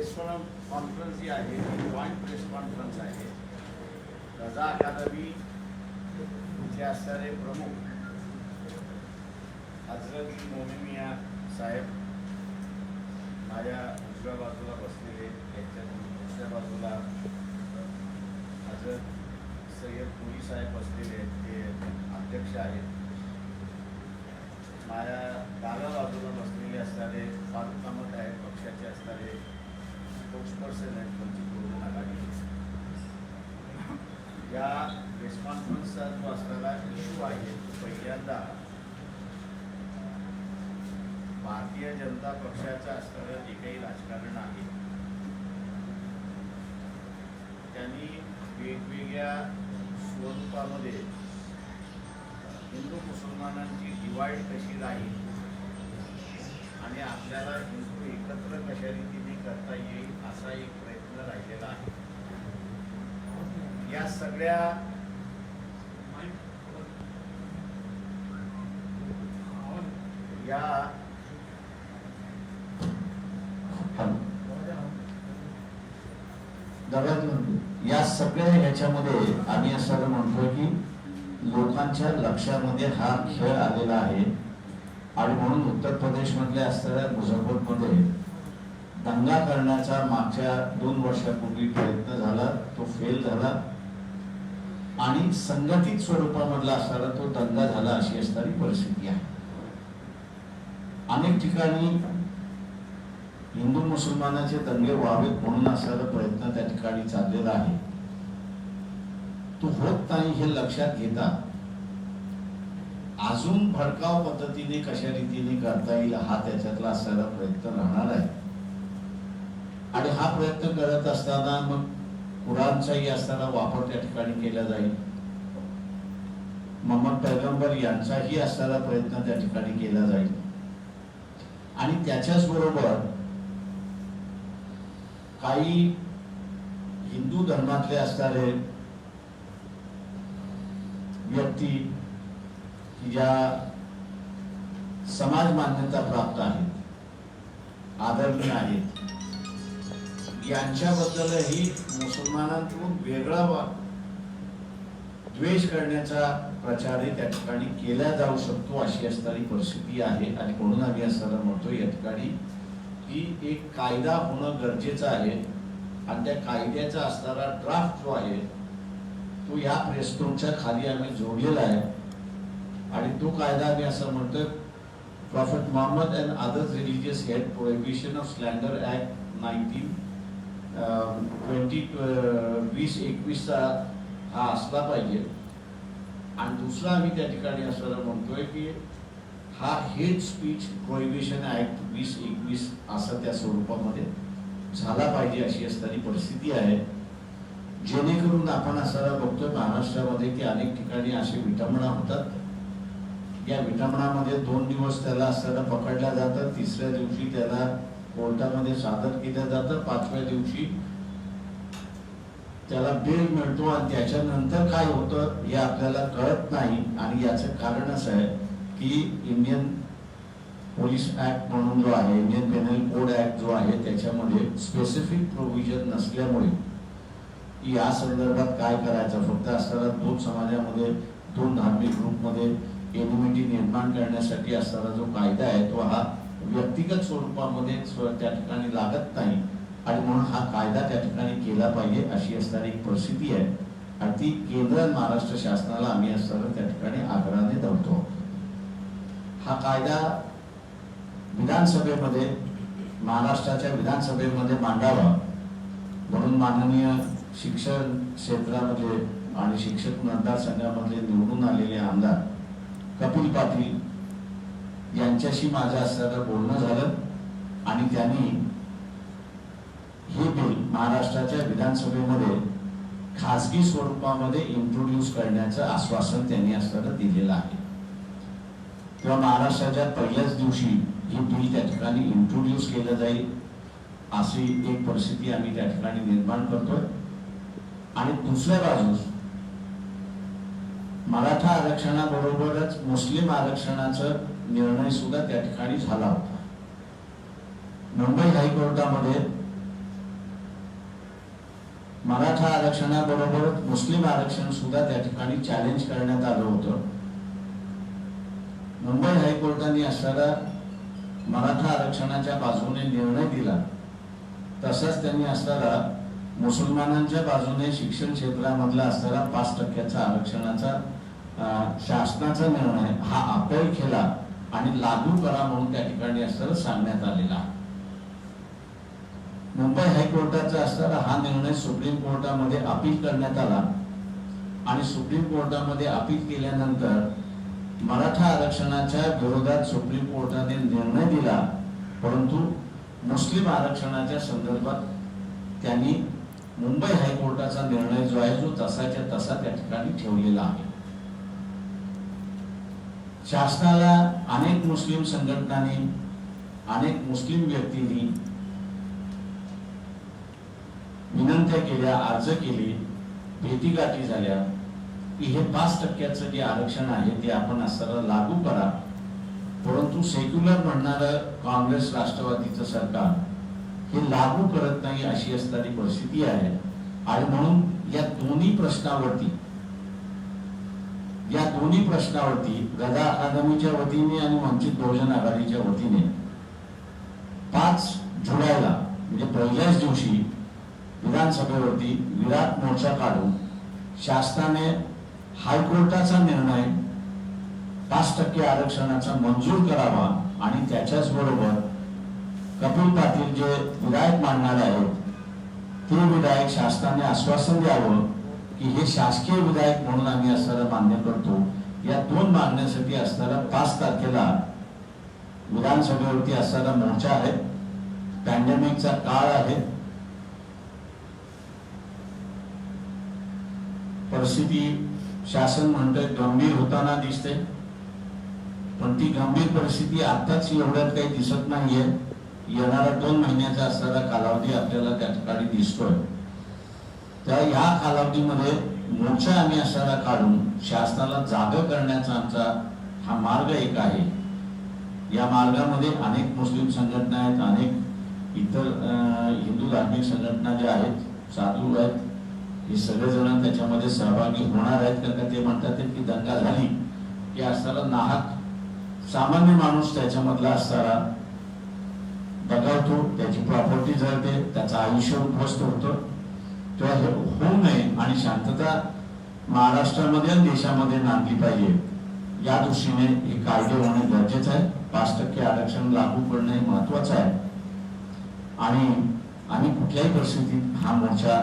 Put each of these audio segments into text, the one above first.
Press conference जी आहे ती joint press conference आहे. रजा अकादमीचे असणारे प्रमुख हजरत मोमिनिया साहेब माझ्या उजव्या बाजूला बसलेले, त्यांच्या दुसऱ्या बाजूला हजरत सय्यद पुरी साहेब बसलेले आहेत, ते अध्यक्ष आहेत. माझ्या डाव्या बाजूला बसलेले असणारे फारुख अहमद आहेत, पक्षाचे असणारे स्पोक्सपर्सन आहेत वंचित बहुजन आघाडी. या प्रेस कॉन्फरन्सचा जो असणारा इश्यू आहे तो पहिल्यांदा भारतीय जनता पक्षाचं असणारं जे काही राजकारण आहे त्यांनी वेगवेगळ्या स्वरूपामध्ये हिंदू मुसलमानांची डिवाइड कशी राहील आणि आपल्याला हिंदू एकत्र कशा रीतीने करता येईल असा एक प्रयत्न राहिलेला आहे. या सगळ्या या सगळ्या ह्याच्यामध्ये आम्ही असं म्हणतोय की लोकांच्या लक्षामध्ये हा खेळ आलेला आहे आणि म्हणून उत्तर प्रदेश मधल्या असणाऱ्या मुझफ्फरमध्ये दंगा करण्याचा मागच्या 2 वर्षापूर्वी प्रयत्न झाला, तो फेल झाला आणि संघटित स्वरूपामधला असणारा तो दंगा झाला अशी असणारी परिस्थिती आहे. अनेक ठिकाणी हिंदू मुसलमानाचे दंगे व्हावेत म्हणून असणारा प्रयत्न त्या ठिकाणी चाललेला आहे. तो होत नाही हे लक्षात घेता अजून भडकाव पद्धतीने कशा रीतीने करता येईल हा त्याच्यातला असणारा प्रयत्न राहणार आहे. आणि हा प्रयत्न करत असताना मग कुराणचाही असणारा वापर त्या ठिकाणी केला जाईल, मोहम्मद पैगंबर यांचाही असणारा प्रयत्न त्या ठिकाणी केला जाईल आणि त्याच्याच बरोबर काही हिंदू धर्मातले असणारे व्यक्ती की ज्या समाज मान्यता प्राप्त आहेत, आदरणीय आहेत, यांच्याबद्दलही मुसलमानांकडून वेगळा द्वेष करण्याचा प्रचारही त्या ठिकाणी केला जाऊ शकतो अशी असणारी परिस्थिती आहे. आणि म्हणून आम्ही असताना म्हणतो या ठिकाणी की एक कायदा होणं गरजेचं आहे आणि त्या कायद्याचा असणारा ड्राफ्ट जो आहे तो या प्रेसनोटच्या खाली आम्ही जोडलेला आहे. आणि तो कायदा आम्ही असं म्हणतोय prophet Muhammad and others religious head prohibition of slander act 2021 हा असला पाहिजे. आणि दुसरा आम्ही त्या ठिकाणी असं म्हणतोय की हा हेट स्पीच प्रोहिबिशन ऍक्ट 2021 असं त्या स्वरूपामध्ये झाला पाहिजे अशी असणारी परिस्थिती आहे. जेणेकरून आपण असं बघतोय महाराष्ट्रामध्ये की अनेक ठिकाणी असे विटंबना होतात. या विटंबनामध्ये 2 दिवस त्याला असताना पकडल्या जातं, तिसऱ्या दिवशी त्याला कोर्टामध्ये सादर केलं जातं, 5व्या दिवशी त्याला बेल मिळतो आणि त्याच्यानंतर काय होतं हे आपल्याला कळत नाही. आणि याचं कारण असं आहे की इंडियन पोलीस ऍक्ट म्हणून जो आहे, इंडियन पेनल कोड ऍक्ट जो आहे त्याच्यामध्ये स्पेसिफिक प्रोव्हिजन नसल्यामुळे या संदर्भात काय करायचं, फक्त असताना 2 समाजामध्ये 2 धार्मिक ग्रुपमध्ये एनिमिटी निर्माण करण्यासाठी असणारा जो कायदा आहे तो हा व्यक्तिगत स्वरूपामध्ये त्या ठिकाणी लागत नाही. आणि म्हणून हा कायदा त्या ठिकाणी केला पाहिजे अशी असणारी एक परिस्थिती आहे. आणि ती केंद्र महाराष्ट्र शासनाला आम्ही असताना त्या ठिकाणी आग्रहाने धरतो. हा कायदा विधानसभेमध्ये, महाराष्ट्राच्या विधानसभेमध्ये मांडावा म्हणून माननीय शिक्षण क्षेत्रामध्ये आणि शिक्षक मतदारसंघामधले निवडून आलेले आमदार कपिल पाटील यांच्याशी माझं असताना बोलणं झालं आणि त्यांनी हे बिल महाराष्ट्राच्या विधानसभेमध्ये खासगी स्वरूपामध्ये इंट्रोड्यूस करण्याचं आश्वासन त्यांनी असताना दिलेलं आहे. तेव्हा महाराष्ट्राच्या पहिल्याच दिवशी हे बिल त्या ठिकाणी इंट्रोड्यूस केलं जाईल अशी एक परिस्थिती आम्ही त्या ठिकाणी निर्माण करतोय. आणि दुसऱ्या बाजूस मराठा आरक्षणाबरोबरच मुस्लिम आरक्षणाचा निर्णय सुद्धा त्या ठिकाणी झाला होता. मुंबई हायकोर्टामध्ये मराठा आरक्षणाबरोबर मुस्लिम आरक्षण सुद्धा त्या ठिकाणी चॅलेंज करण्यात आलं होतं. मुंबई हायकोर्टाने असणारा मराठा आरक्षणाच्या बाजूने निर्णय दिला, तसाच त्यांनी असणारा मुसलमानांच्या बाजूने शिक्षण क्षेत्रामधला असणारा 5% आरक्षणाचा शासनाचा निर्णय हा अपील केला आणि लागू करा म्हणून त्या ठिकाणी असणारा सांगण्यात आलेला. मुंबई हायकोर्टाचा असणारा हा निर्णय सुप्रीम कोर्टामध्ये अपील करण्यात आला आणि सुप्रीम कोर्टामध्ये अपील केल्यानंतर मराठा आरक्षणाच्या विरोधात सुप्रीम कोर्टाने निर्णय दिला, परंतु मुस्लिम आरक्षणाच्या संदर्भात त्यांनी मुंबई हायकोर्टाचा निर्णय जो आहे जो तसाच्या तसा त्या ठिकाणी ठेवलेला आहे. शासनाला अनेक मुस्लिम संघटनांनी, अनेक मुस्लिम व्यक्तींनी विनंत्या केल्या, अर्ज केले, भेटीगाठी झाल्या की हे 5% जे आरक्षण आहे ते आपण असताना लागू करा, परंतु सेक्युलर म्हणणारं काँग्रेस राष्ट्रवादीचं सरकार हे लागू करत नाही अशी असणारी परिस्थिती आहे. आणि म्हणून या दोन्ही प्रश्नावरती गदा अकादमीच्या वतीने आणि वंचित बहुजन आघाडीच्या वतीने 5 जुलैला म्हणजे पहिल्याच दिवशी विधानसभेवरती विराट मोर्चा काढून शासनाने हायकोर्टाचा निर्णय 5% आरक्षणाचा मंजूर करावा आणि त्याच्याच बरोबर कपिल पाटील जे विधायक मांडणार आहेत ते विधायक शासनाने आश्वासन द्यावं की हे शासकीय विधायक म्हणून आम्ही असणारा मान्य करतो. या 2 मागण्यासाठी असणारा 5 तारखेला विधानसभेवरती असणारा मोर्चा आहे. पॅन्डेमिकचा काळ आहे, परिस्थिती शासन म्हणतोय गंभीर होताना दिसते, पण ती गंभीर परिस्थिती आताच एवढ्यात काही दिसत नाहीये. येणारा 2 महिन्याचा असणारा कालावधी आपल्याला त्या ठिकाणी दिसतोय. तर या कालावधीमध्ये मोर्चा आम्ही असणारा काढून शासनाला जागा करण्याचा आमचा हा मार्ग एक आहे. या मार्गामध्ये अनेक मुस्लिम संघटना आहेत, अनेक इतर हिंदू धार्मिक संघटना ज्या आहेत, साधू आहेत, हे सगळेजण त्याच्यामध्ये सहभागी होणार आहेत. कारण ते म्हणतात की दंगा झाली की असताना नाहक सामान्य माणूस त्याच्यामधला असताना दगावतो, त्याची प्रॉपर्टी जळते, त्याचं आयुष्य उद्ध्वस्त होतं. तेव्हा हे होऊ नये आणि शांतता महाराष्ट्रामध्ये आणि देशामध्ये नांदली पाहिजे, या दृष्टीने हे कायदे होणे गरजेचं आहे. 5% आरक्षण लागू करणे महत्वाचं आहे आणि आम्ही कुठल्याही परिस्थितीत हा मोर्चा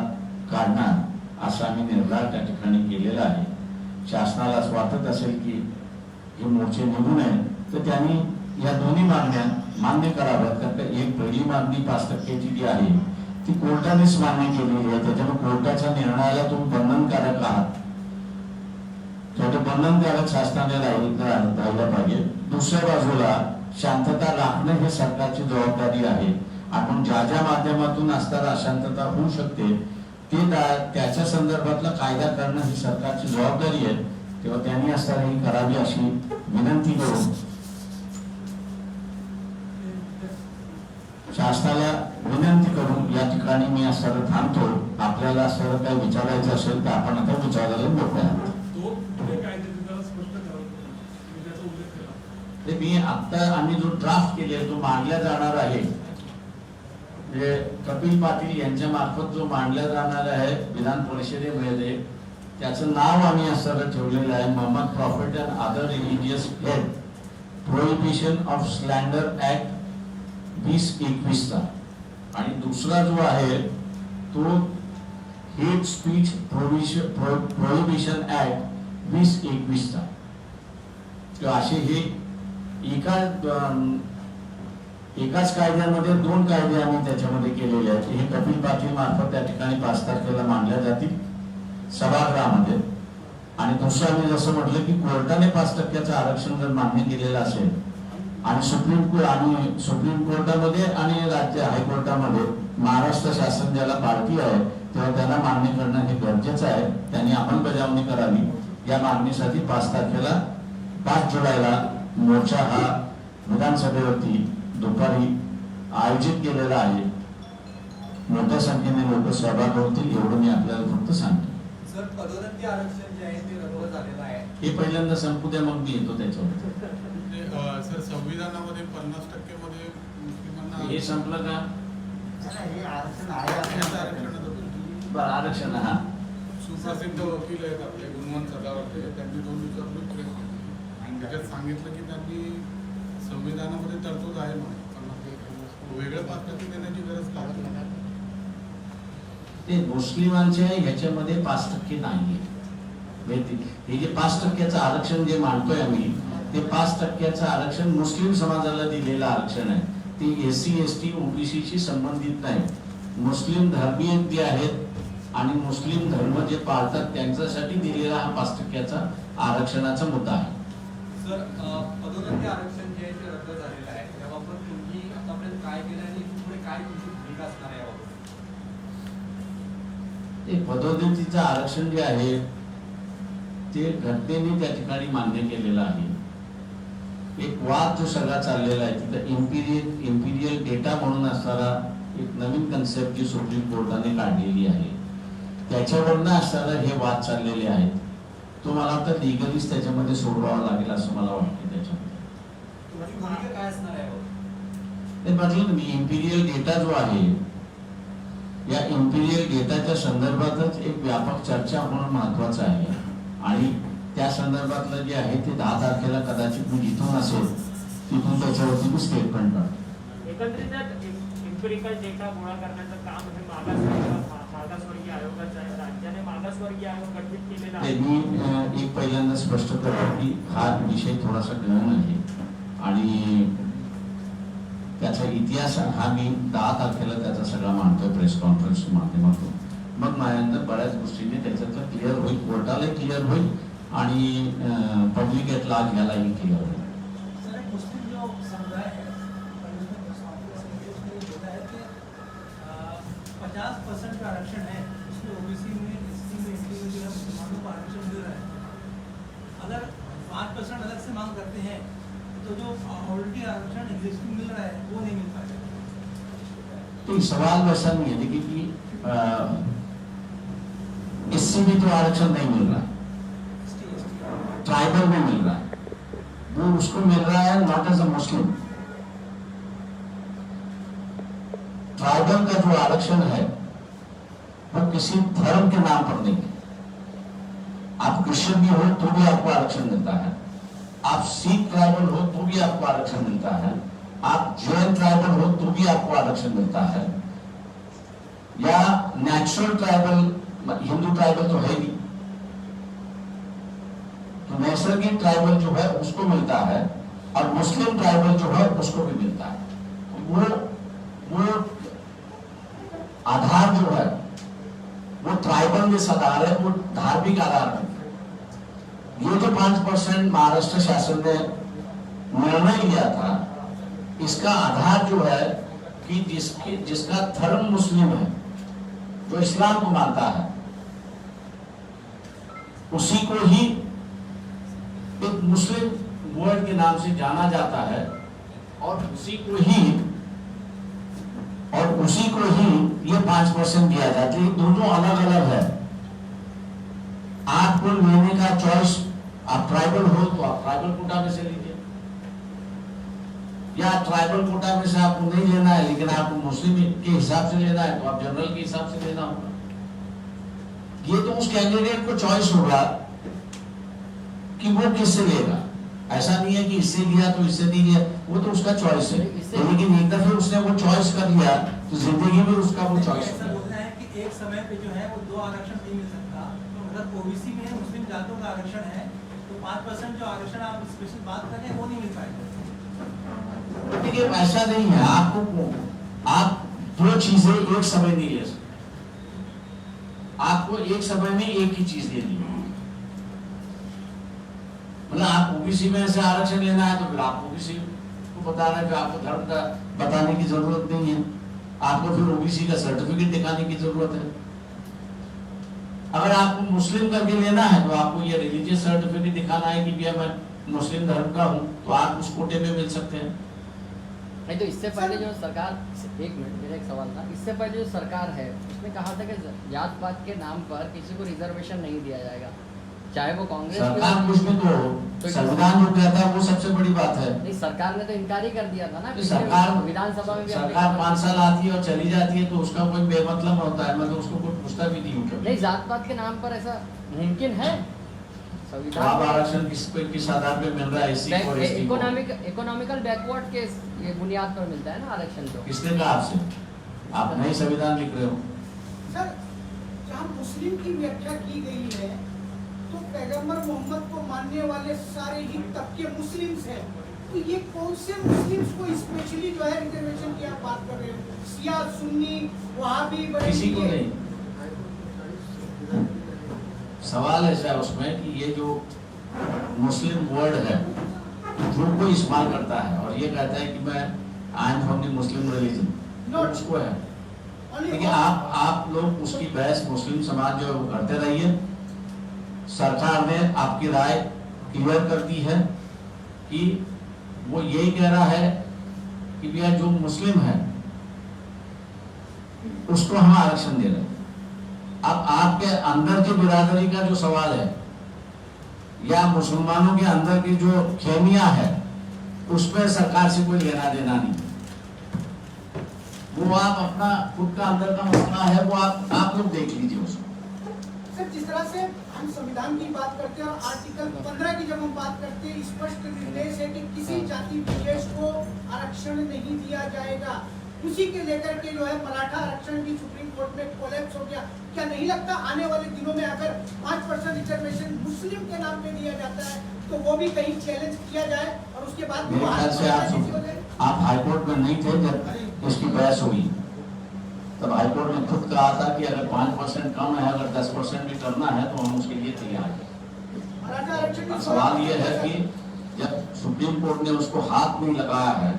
काढणार असा आम्ही निर्धार त्या ठिकाणी केलेला आहे. शासनाला असं वाटत असेल की हे मोर्चे निघू नये तर त्यांनी या दोन्ही मागण्या मान्य कराव्यात. कारण एक पहिली मागणी 5%ची जी आहे ती कोर्टानेच मान्य केलेली आहे, त्याच्यामुळे कोर्टाच्या निर्णयाला तुम्ही बंधनकारक आहात, बंधनकारक शासनाने राहिलं पाहिजे. दुसऱ्या बाजूला शांतता राखणं हे सरकारची जबाबदारी आहे. आपण ज्या ज्या माध्यमातून असताना अशांतता होऊ शकते ते त्याच्या संदर्भातला कायदा करणं ही सरकारची जबाबदारी आहे. तेव्हा त्यांनी असताना ही करावी अशी विनंती करून शासनाला विनंती करून या ठिकाणी मी असताना थांबतो. आपल्याला असं काही विचारायचं असेल तर आपण आता विचारायला मोकळे आहात. मी आता आम्ही जो ड्राफ्ट केले तो मांडला जाणार आहे, म्हणजे कपिल पाटील यांच्या मार्फत जो मांडला जाणार आहे विधान परिषदेमध्ये, त्याचं नाव आम्ही असं ठेवलेलं आहे Muhammad prophet and other religious head prohibition of slander act 2021 आणि दुसरा जो आहे तो हेट स्पीच प्रोहिबिशन ऍक्ट 2021. असे हे एकाच कायद्यामध्ये 2 कायदे आम्ही त्याच्यामध्ये केलेले आहेत. हे कपिल पाटील मार्फत त्या ठिकाणी 5 तारखेला मांडल्या जातील सभागृहामध्ये. आणि दुसरं आम्ही जसं म्हटलं की कोर्टाने 5% आरक्षण जर मान्य केलेलं असेल आणि सुप्रीम कोर्टामध्ये आणि राज्य हायकोर्टामध्ये महाराष्ट्र शासन ज्याला पार्टी आहे तेव्हा त्यांना मान्य करणं हे गरजेचं आहे. त्यांनी अंमलबजावणी करावी. या मागणीसाठी 5 तारखेला 5 जुलैला मोर्चा हा विधानसभेवरती दुपारी आयोजित केलेला आहे. मोठ्या संख्येने लोक सहभागी होतील एवढं मी आपल्याला फक्त सांगतो. सर, पदोन्नती आरक्षण जे आहे ते रद्द झालेलं आहे. हे पहिल्यांदा संपू द्या, मग मी येतो त्याच्यावर. सर, संविधानामध्ये 50% मध्ये मुस्लिमांना हे संपलं का? हे आरक्षण बरं, आरक्षण. हा, सुप्रसिद्ध वकील आहेत आपले गुणवंत सदावर्ते, त्यांनी 2 दिवसापूर्वी प्रेस आणि त्याच्यात सांगितलं की त्यांनी संविधानामध्ये तरतूद आहे म्हणून 50% वेगळं 5% देण्याची गरज लागते. ते मुस्लिमांच्या ह्याच्यामध्ये 5% नाहीये. हे जे 5% आरक्षण जे मानतोय आम्ही, ते 5% आरक्षण मुस्लिम समाजाला दिलेलं आरक्षण आहे. ते SC ST OBC शी संबंधित नाही. मुस्लिम धर्मीय जे आहेत आणि मुस्लिम धर्म जे पाळतात त्यांच्यासाठी दिलेला हा 5% आरक्षणाचा मुद्दा आहे. सर, पदोन्नती आरक्षण जे आहे ते रद्द झालेलं आहे. त्याबाबत तुम्ही आतापर्यंत काय केलं आणि पुढे काय तुमची भूमिका असणार आहे याबाबत? ते पदोन्नतीचं आरक्षण जे आहे ते घटनेने त्या ठिकाणी मान्य केलेलं आहे. एक वाद जो सगळा चाललेला आहे तिथं इम्पिरियल डेटा म्हणून असणारा एक नवीन कन्सेप्ट जी सुप्रीम कोर्टाने काढलेली आहे, त्याच्यावरनं असणारा हे वाद चाललेले आहेत. तो मला आता लिगलीच त्याच्यामध्ये सोडवावा लागेल असं मला वाटतं. त्याच्यामध्ये तुमची भूमिका काय असणार आहे याबाबत? ते म्हटलं मी, इम्पिरियल डेटा जो आहे, या इम्पिरियल डेटाच्या संदर्भातच एक व्यापक चर्चा होणं महत्वाचं आहे. आणि त्या संदर्भातलं जे आहे ते 10 तारखेला कदाचित मी जिथून असेल तिथून त्याच्यावरती मी स्टेटमेंट करतो. एकंदरीत एम्पिरिकल डेटा गोळा करण्याचं काम हे मागासवर्गीय आयोगाचं आहे. राज्याने मागासवर्गीय आयोग गठीत केलेला आहे. मी एक पहिल्यांदा स्पष्ट करतो की हा विषय थोडासा गहन आहे आणि त्याचा इतिहास हा मी 10 तारखेला त्याचा सगळा मांडतोय प्रेस कॉन्फरन्सच्या माध्यमातून. मग माझ्यानंतर बऱ्याच गोष्टींनी त्याच्यातलं क्लिअर होईल, कोर्टालाही क्लिअर होईल आणि पब्लिक एट लार्ज यालाही क्लिअर होईल. सर, मुस्लिम जो समुदाय है उसमें होता है कि 50% का आरक्षण है, उसमें OBC में, SC में, ST में जो है मुसलमानों को आरक्षण मिल रहा है. अगर 5% अलग से मांग करते हैं तो जो ऑलरेडी आरक्षण एग्जिस्टिंग मिल रहा है वो नहीं मिल पाएगा. तो सवाल वैसा नहीं है, देखिए कि SC में तो आरक्षण नहीं मिल रहा, ट्राइबल में मिल रहा है. वो उसको मिल रहा है not as a Muslim. Tribal का जो आरक्षण है वो किसी धर्म के नाम पर नहीं है. आप क्रिश्चियन भी हो तो भी आपको आरक्षण मिलता है, आप सिख ट्राइबल हो तो भी आपको आरक्षण मिलता है, आप जैन ट्राइबल हो तो भी आपको आरक्षण मिलता है, या नेचुरल ट्राइबल, हिंदू ट्राइबल तो है नहीं, तो नैसर्गिक ट्राइबल जो है उसको मिलता है और मुस्लिम ट्राइबल जो है उसको भी मिलता है. वो आधार जो है वो ट्राइबल में आधार है, वो धार्मिक आधार है. ये जो 5% महाराष्ट्र शासन ने निर्णय लिया था, इसका आधार जो है कि जिसका धर्म मुस्लिम है, जो इस्लाम को मानता है, उसी को ही एक मुस्लिम वर्ड के नाम से जाना जाता है और उसी को ही ये 5% दिया जाता है. दोनों अलग अलग है. आपको लेने का चॉइस, आप ट्राइबल हो तो आप ट्राइबल कोटा में से लीजिए, या ट्राइबल कोटा में से आपको नहीं लेना है लेकिन आपको मुस्लिम के हिसाब से लेना है तो आप जनरल के हिसाब से लेना होगा. ये तो उस कैंडिडेट को चॉइस होगा कि वो किससे लेगा. ऐसा नहीं है कि इससे लिया तो इससे नहीं लिया, वो तो उसका चॉइस है. लेकिन एक दफे उसने वो चॉइस कर लिया तो जिंदगी में उसका वो चॉइस ऐसा बोलना है कि एक समय पे जो है वो 2 आरक्षण नहीं मिल सकता. तो अगर OBC में मुस्लिम जातों का आरक्षण है तो 5% जो आरक्षण आप स्पेशल बात कर रहे हैं वो नहीं मिल पाएगा. देखिए ऐसा नहीं है, आप 2 चीजें एक समय नहीं ले सकते. आपको एक समय में एक ही चीज लेनी है. मतलब आप OBC में से आरक्षण लेना है तो फिर आप OBC को बताना है, फिर आपको धर्म का बताने की जरूरत नहीं है, आपको फिर OBC का सर्टिफिकेट दिखाने की जरूरत है. अगर आपको मुस्लिम करके लेना है तो आपको ये रिलीजियस सर्टिफिकेट दिखाना है कि भैया मैं मुस्लिम धर्म का हूं, तो आप उस कोटे में मिल सकते हैं. नहीं तो इससे पहले जो सरकार, एक मिनट मेरा एक सवाल था, इससे पहले जो सरकार है उसने कहा था कि जात पात के नाम पर किसी को रिजर्वेशन नहीं दिया जाएगा, चाहे वो कांग्रेस की सरकार हो। कुछ भी तो संविधान जो कहता है वो सबसे बड़ी बात है। नहीं, सरकार ने तो इनकार ही कर दिया था ना। तो सरकार विधानसभा में भी सरकार 5 साल आती है और चली जाती है, तो उसका कोई बेमतलब होता है, मैं तो उसको कुछ पूछता भी नहीं हूँ। नहीं, जात पात के नाम पर ऐसा मुमकिन है? तो आप संविधान आरक्षण किस आधार पे मिल रहा है? एससी और एसटी को इकोनॉमिकल बैकवर्ड के ये बुनियाद पर मिलता है ना आरक्षण तो। किसने कहा आपसे? आप नई संविधान लिख रहे हो। सर, जहाँ मुस्लिम की व्याख्या की गई है तो पैगंबर मोहम्मद को मानने वाले सारे ही तबके मुस्लिम्स हैं, तो ये कौन से मुस्लिम्स को स्पेशली जो है रिजर्वेशन की आप बात कर रहे हो? शिया, सुन्नी, वहाबी, किसी को बरेली, नहीं। सवाल ऐसा है उसमें कि ये जो मुस्लिम वर्ड है जो कोई इस्तेमाल करता है और ये कहता है कि मैं I am from the Muslim religion, तो उसको है। देखिए आप लोग उसकी बहस मुस्लिम समाज जो है वो करते रहिए। सरकार ने आपकी राय क्लियर कर दी है कि वो यही कह रहा है कि भैया जो मुस्लिम है उसको हम आरक्षण दे रहे हैं। अब आपके अंदर की बिरादरी का जो सवाल है या मुसलमानों के अंदर की जो खेमियां है उसमें सरकार से कोई लेना देना नहीं। वो आप अपना खुद का अंदर का मसला है, वो आप लोग देख लीजिए उसको। सर, जिस तरह से हम संविधान की बात करते हैं और आर्टिकल 15 की जब हम बात करते हैं, स्पष्ट निर्देश है कि किसी जाति विशेष को आरक्षण नहीं दिया जाएगा। उसी के लेकर के जो है मराठा आरक्षण भी सुप्रीम कोर्ट में कोलैप्स हो गया। क्या नहीं लगता आने वाले दिनों में अगर 5% रिजर्वेशन मुस्लिम के नाम पे दिया जाता है तो वो भी कहीं चैलेंज किया जाए और उसके बाद मेरे ख्याल से आप हाईकोर्ट में नहीं थे जब इसकी बहस हुई, तब हाईकोर्ट ने खुद कहा था कि अगर 5% कम है, अगर 10% भी करना है तो हम उसके लिए तैयार हैं। मराठा आरक्षण की सवाल ये है कि जब सुप्रीम कोर्ट ने उसको हाथ नहीं लगाया है,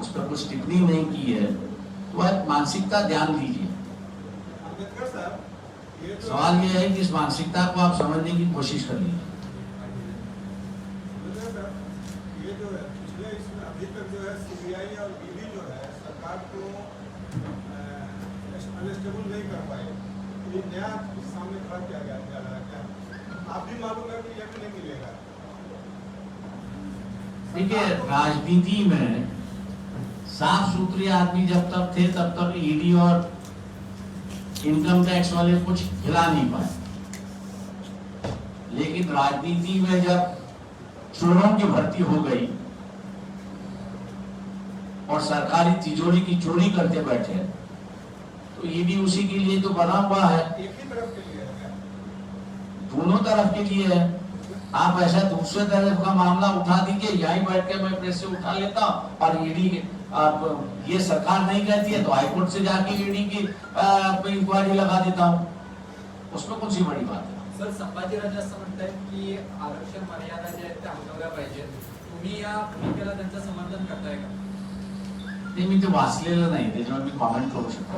उस पर कुछ टिप्पणी नहीं की है, तो वह मानसिकता ध्यान दीजिए। अम्बेडकर साहब, सवाल ये है कि इस मानसिकता को आप समझने की कोशिश कर लीजिए। ये जो है पिछले इसमें अभी तक जो है सीबीआई और ईडी जो है सरकार को अनस्टेबल नहीं कर पाए, ये नया सामने खड़ा किया गया क्या? आप भी मालूम है कि ये भी नहीं मिलेगा। देखिए, राजनीति में साफ सुथरे आदमी जब तक थे तब तक ईडी और इनकम टैक्स वाले कुछ हिला नहीं पाए, लेकिन राजनीति में जब चोरों की भर्ती हो गई और सरकारी तिजोरी की चोरी करते बैठे तो ईडी उसी के लिए तो बना हुआ है। एक ही तरफ के लिए है क्या? दोनों तरफ के लिए है। आप ऐसा दूसरे तरफ का मामला उठा दीजिए, यहीं बैठ के मैं प्रेस से उठा लेता हूं और ईडी आप ये सरकार नहीं कहती है तो हाईकोर्ट से जाके ईडी की इंक्वायरी लगा देता हूँ, उसमें कौन सी बड़ी बात है। सर, संभाजीराजे असं म्हणतायत की आरक्षण मर्यादा ज्या आहेत त्या हटवल्या पाहिजेत, तुम्ही या भूमिकेला त्यांचं समर्थन करताय का? ते मी ते वाचलेलं नाही, त्याच्यावर मी कॉमेंट करू शकतो।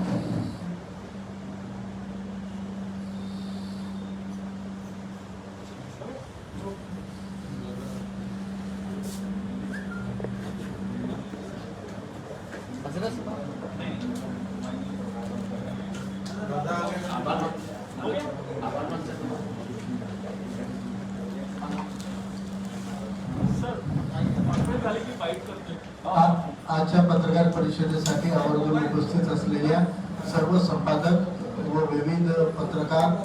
आजच्या पत्रकार परिषदेसाठी आवर्जून उपस्थित असलेल्या सर्व संपादक व विविध पत्रकार